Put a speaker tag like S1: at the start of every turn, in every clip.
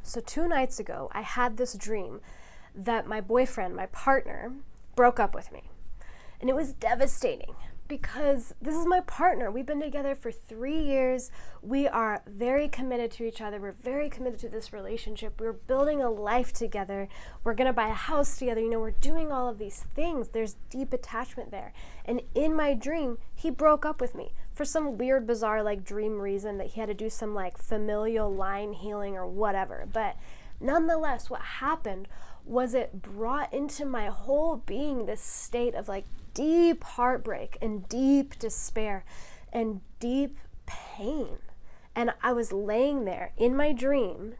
S1: So 2 nights ago, I had this dream that my boyfriend, my partner, broke up with me. And it was devastating because this is my partner. We've been together for 3 years. We are very committed to each other. We're very committed to this relationship. We're building a life together. We're going to buy a house together. We're doing all of these things. There's deep attachment there. And in my dream, he broke up with me for some weird, bizarre, dream reason that he had to do some familial line healing or whatever. But nonetheless, what happened was it brought into my whole being this state of deep heartbreak and deep despair and deep pain. And I was laying there in my dream,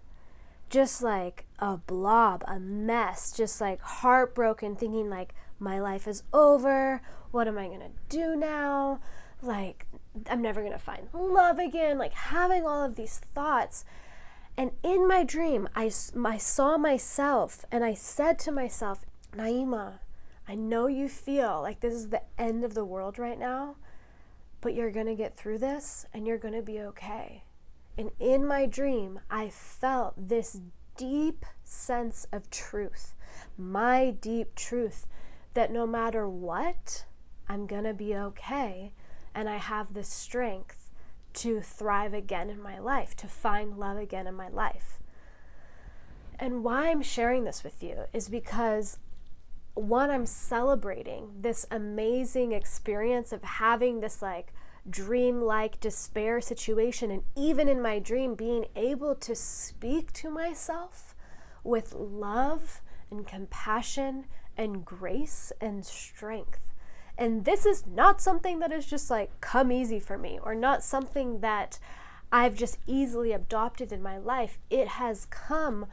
S1: just like a blob, a mess, just heartbroken, thinking my life is over. What am I going to do now? I'm never going to find love again, having all of these thoughts. And in my dream, I saw myself and I said to myself, Naima, I know you feel like this is the end of the world right now, but you're going to get through this and you're going to be okay. And in my dream, I felt this deep sense of truth, my deep truth, that no matter what, I'm going to be okay. And I have the strength to thrive again in my life, to find love again in my life. And why I'm sharing this with you is because, one, I'm celebrating this amazing experience of having this dream-like despair situation, and even in my dream being able to speak to myself with love and compassion and grace and strength. And this is not something that is just come easy for me, or not something that I've just easily adopted in my life. It has come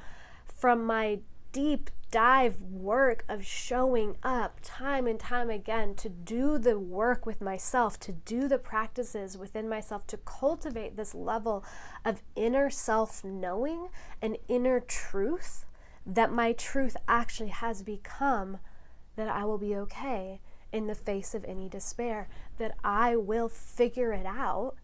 S1: from my deep dive work of showing up time and time again to do the work with myself, to do the practices within myself, to cultivate this level of inner self-knowing and inner truth, that my truth actually has become that I will be okay in the face of any despair, that I will figure it out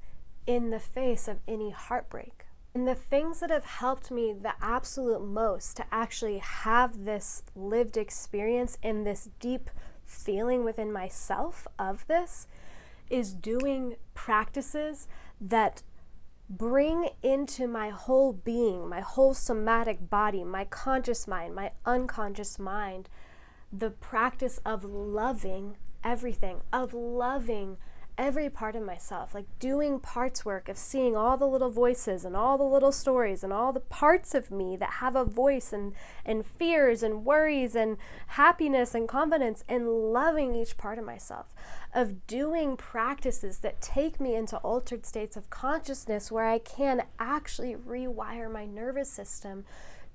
S1: in the face of any heartbreak. And the things that have helped me the absolute most to actually have this lived experience and this deep feeling within myself of this is doing practices that bring into my whole being, my whole somatic body, my conscious mind, my unconscious mind, the practice of loving everything, of loving every part of myself, doing parts work, of seeing all the little voices and all the little stories and all the parts of me that have a voice, and fears and worries and happiness and confidence, and loving each part of myself, of doing practices that take me into altered states of consciousness where I can actually rewire my nervous system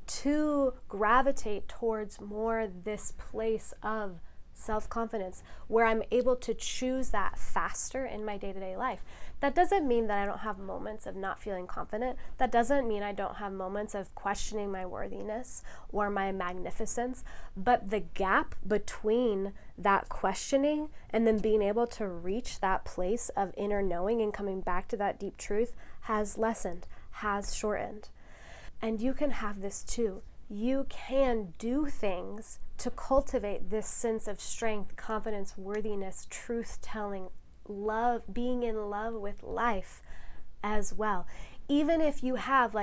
S1: to gravitate towards more this place of self-confidence, where I'm able to choose that faster in my day-to-day life. That doesn't mean that I don't have moments of not feeling confident. That doesn't mean I don't have moments of questioning my worthiness or my magnificence. But the gap between that questioning and then being able to reach that place of inner knowing and coming back to that deep truth has lessened, has shortened. And you can have this too. You can do things to cultivate this sense of strength, confidence, worthiness, truth-telling, love, being in love with life as well. Even if you have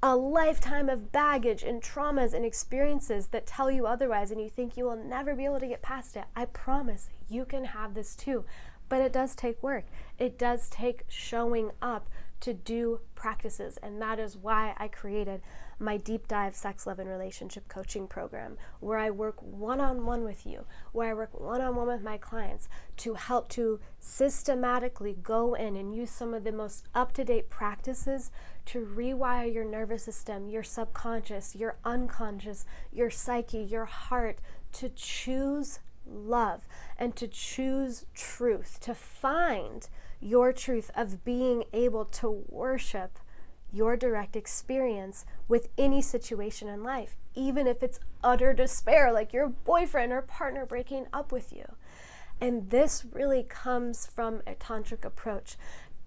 S1: a lifetime of baggage and traumas and experiences that tell you otherwise, and you think you will never be able to get past it, I promise you can have this too. But it does take work. It does take showing up to do practices, and that is why I created my deep dive sex, love, and relationship coaching program, where I work one-on-one with you, where I work one-on-one with my clients to help to systematically go in and use some of the most up-to-date practices to rewire your nervous system, your subconscious, your unconscious, your psyche, your heart, to choose love and to choose truth, to find your truth of being able to worship your direct experience with any situation in life, even if it's utter despair, like your boyfriend or partner breaking up with you. And this really comes from a tantric approach.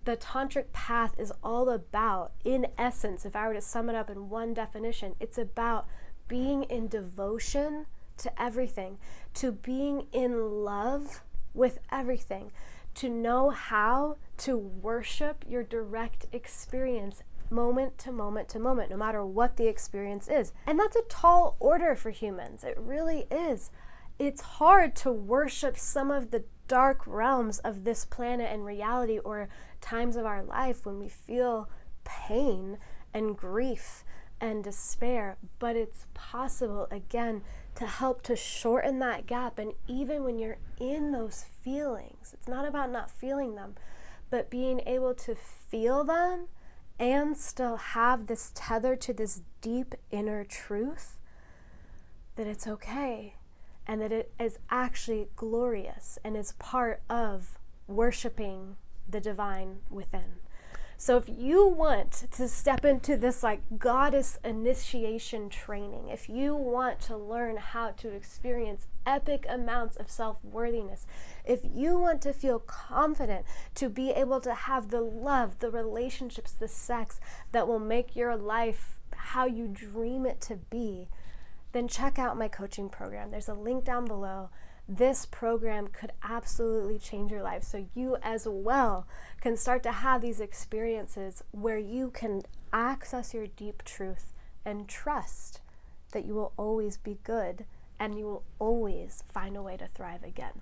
S1: the tantric path is all about, in essence, if I were to sum it up in one definition, it's about being in devotion to everything, to being in love with everything, to know how to worship your direct experience moment to moment to moment, no matter what the experience is. And that's a tall order for humans. It really is. It's hard to worship some of the dark realms of this planet and reality, or times of our life when we feel pain and grief and despair. But it's possible, again, to help to shorten that gap. And even when you're in those feelings, it's not about not feeling them, but being able to feel them and still have this tether to this deep inner truth that it's okay, and that it is actually glorious and is part of worshiping the divine within. So if you want to step into this like goddess initiation training, if you want to learn how to experience epic amounts of self-worthiness, if you want to feel confident to be able to have the love, the relationships, the sex that will make your life how you dream it to be, then check out my coaching program. There's a link down below. This program could absolutely change your life, so you as well can start to have these experiences where you can access your deep truth and trust that you will always be good and you will always find a way to thrive again.